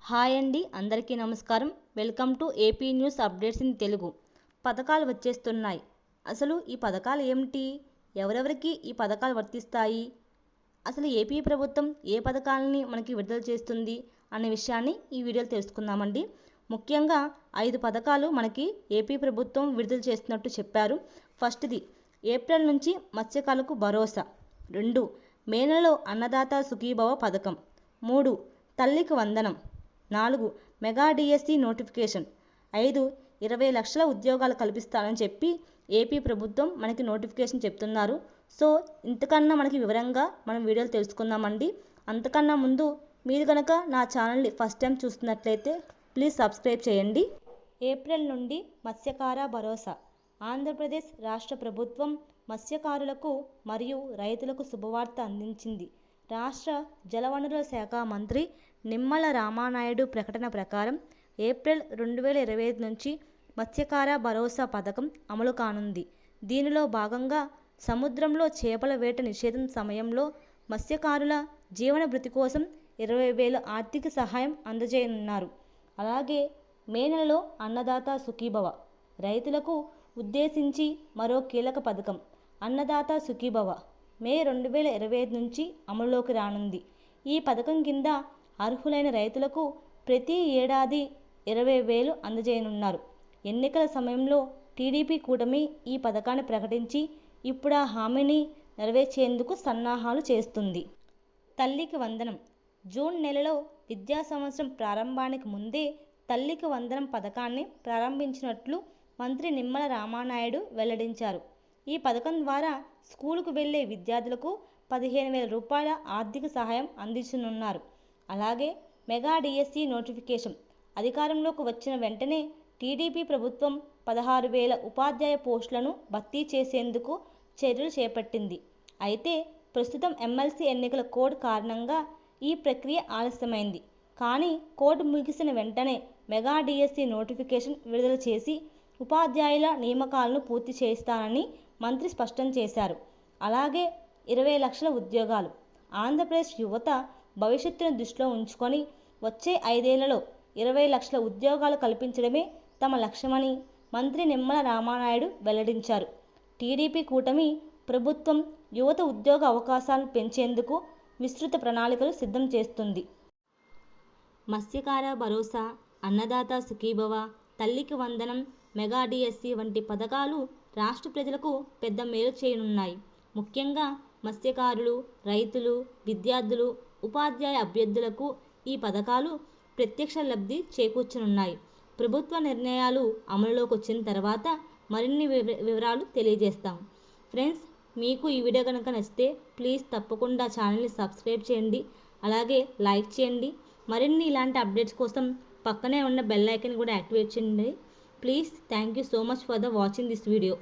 Hi అండి, అందరికీ నమస్కారం. Welcome to AP news updates in Telugu. పథకాలు వచ్చేస్తున్నాయి. అసలు ఈ పథకాలు ఏమిటి? ఎవరెవరికి ఈ పథకాలు వర్తిస్తాయి? అసలు ఏపీ ప్రభుత్వం ఏ పథకాలని మనకి విడుదల చేస్తుంది అనే విషయాన్ని ఈ వీడియోలో తెలుసుకుందామండి. ముఖ్యంగా 5 పథకాలు మనకి ఏపీ ప్రభుత్వం విడుదల చేస్తున్నట్టు చెప్పారు. ఫస్ట్ది ఏప్రిల్ నుంచి మత్స్యకారులకు భరోసా. 2 మే నెలలో అన్నదాత సుఖీభవ పథకం. 3 తల్లికి వందనం. 4 మెగా డిఎస్సి నోటిఫికేషన్. 5 20 లక్షల ఉద్యోగాలు కల్పిస్తానని చెప్పి ఏపీ ప్రభుత్వం మనకి నోటిఫికేషన్ చెప్తున్నారు. సో ఇంతకన్నా మనకి వివరంగా మనం వీడియోలు తెలుసుకుందామండి. అంతకన్నా ముందు మీరు కనుక నా ఛానల్ని ఫస్ట్ టైం చూస్తున్నట్లయితే ప్లీజ్ సబ్స్క్రైబ్ చేయండి. ఏప్రిల్ నుండి మత్స్యకార భరోసా. ఆంధ్రప్రదేశ్ రాష్ట్ర ప్రభుత్వం మత్స్యకారులకు మరియు రైతులకు శుభవార్త అందించింది. రాష్ట్ర జలవనరుల శాఖ మంత్రి నిమ్మల రామానాయుడు ప్రకటన ప్రకారం ఏప్రిల్ 2025 నుంచి మత్స్యకార భరోసా పథకం అమలు కానుంది. దీనిలో భాగంగా సముద్రంలో చేపల వేట నిషేధం సమయంలో మత్స్యకారుల జీవన భృతి కోసం 20,000 ఆర్థిక సహాయం అందజేయనున్నారు. అలాగే మే నెలలో అన్నదాత సుఖీభవ. రైతులకు ఉద్దేశించి మరో కీలక పథకం అన్నదాత సుఖీభవ మే 2025 నుంచి అమలులోకి రానుంది. ఈ పథకం కింద అర్హులైన రైతులకు ప్రతి ఏడాది 20,000 అందజేయనున్నారు. ఎన్నికల సమయంలో టీడీపీ కూటమి ఈ పథకాన్ని ప్రకటించి ఇప్పుడు ఆ హామీని నెరవేర్చేందుకు సన్నాహాలు చేస్తుంది. తల్లికి వందనం. జూన్ నెలలో విద్యా సంవత్సరం ప్రారంభానికి ముందే తల్లికి వందనం పథకాన్ని ప్రారంభించినట్లు మంత్రి నిమ్మల రామానాయుడు వెల్లడించారు. ఈ పథకం ద్వారా స్కూలుకు వెళ్లే విద్యార్థులకు 15,000 రూపాయల ఆర్థిక సహాయం అందించనున్నారు. అలాగే మెగా డిఎస్సి నోటిఫికేషన్. అధికారంలోకి వచ్చిన వెంటనే టీడీపీ ప్రభుత్వం 16,000 ఉపాధ్యాయ పోస్టులను భర్తీ చేసేందుకు చర్యలు చేపట్టింది. అయితే ప్రస్తుతం ఎమ్మెల్సీ ఎన్నికల కోడ్ కారణంగా ఈ ప్రక్రియ ఆలస్యమైంది. కానీ కోడ్ ముగిసిన వెంటనే మెగా డిఎస్సి నోటిఫికేషన్ విడుదల చేసి ఉపాధ్యాయుల నియామకాలను పూర్తి చేస్తానని మంత్రి స్పష్టం చేశారు. అలాగే 20 లక్షల ఉద్యోగాలు. ఆంధ్రప్రదేశ్ యువత భవిష్యత్తును దృష్టిలో ఉంచుకొని వచ్చే 5 ఏళ్లలో 20 లక్షల ఉద్యోగాలు కల్పించడమే తమ లక్ష్యమని మంత్రి నిమ్మల రామానాయుడు వెల్లడించారు. టీడీపీ కూటమి ప్రభుత్వం యువత ఉద్యోగ అవకాశాలను పెంచేందుకు విస్తృత ప్రణాళికలు సిద్ధం చేస్తుంది. మత్స్యకార భరోసా, అన్నదాత సుఖీభవ, తల్లికి వందనం, మెగా డిఎస్సి వంటి పథకాలు రాష్ట్ర ప్రజలకు పెద్ద మేలు చేయనున్నాయి. ముఖ్యంగా మత్స్యకారులు, రైతులు, విద్యార్థులు, ఉపాధ్యాయ అభ్యర్థులకు ఈ పథకాలు ప్రత్యక్ష లబ్ధి చేకూర్చనున్నాయి. ప్రభుత్వ నిర్ణయాలు అమలులోకి వచ్చిన తర్వాత మరిన్ని వివరాలు తెలియజేస్తాం. ఫ్రెండ్స్, మీకు ఈ వీడియో కనుక నచ్చితే ప్లీజ్ తప్పకుండా ఛానల్ని సబ్స్క్రైబ్ చేయండి. అలాగే లైక్ చేయండి. మరిన్ని ఇలాంటి అప్డేట్స్ కోసం పక్కనే ఉన్న బెల్ ఐకాన్ కూడా యాక్టివేట్ చేయండి. Please thank you so much for the watching this video.